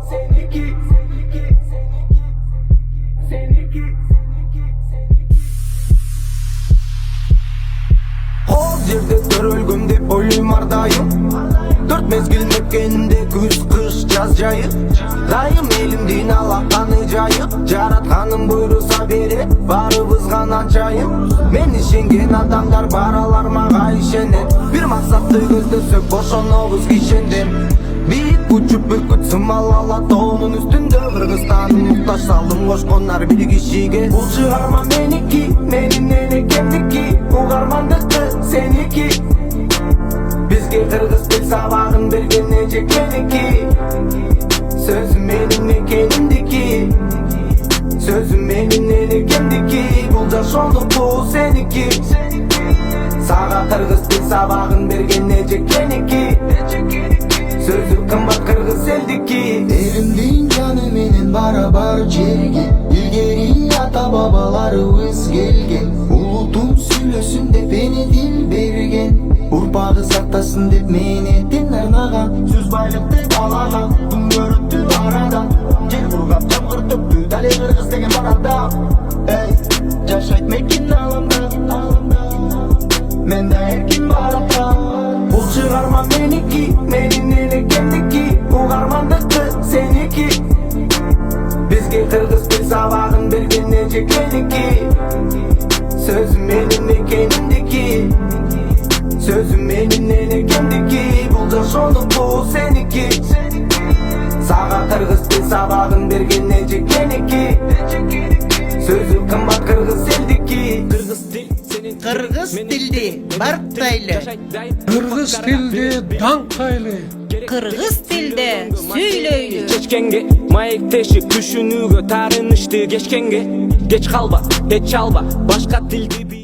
Ол жерде төрөлгөм деп ойлойм ар дайым. 4 мезгил мекенинде күз, кыш, жаз жайы. Дайым элимдин алаканы жайы. Жаратканым буйруса берет, барыбызга начайым. Мен ишенген адамдар баралар мага ишенет. Бир максатты көздөсөк бошонобуз кишенден. Бийик учуп бүркүт сымал ала тоонун үстүндө. Кыргызстандын муктаж салым кошкондар бир кишиге. Бул чыгарма меники, менин энекемдики. Угармандыкты сеники. Бизге кыргыз тил сабагын берген эжек меники. Сөзүм менин экениндики. Сөзүм менин энекемдики. Бул жашоолук бул сеники. Сага кыргыз тил сабагын берген эжек меники. Сөзү кымбат кыргыз элдики. Элимдин жаны менен барабар жерге. Илгери ата бабаларыбыз келген. Улутум сүйлөсүн деп эне дил берген. Урпагы сактасын деп мээнетин арнаган. Сөз байлыкты талаган, күн көрүптү арадан. Жер бургап жамгыртыпту дале кыргыз деген барада. Эй, жашайт мекин аламда. Мен да эркин барапта. Бул чыгарма меники, менин энекемдики. Угармандыкты сеники. Бизге кыргыз тил сабагын берген эжек меники. Сөзүм менин экениндики. Сөзүм менин энекемдики. Бул жашоолук бул сеники. Сага кыргыз тил сабагын берген эжек меники. Сөзү кымбат кыргыз элдики. Кыргыз тилди барктайлы, Кыргыз тилде даңкайлы, Кыргыз тилде сүйлөйлү. Кечкенге маек тешип түшүнүүгө таарынышты кечкенге. Кеч калба, эч алба, башка тилди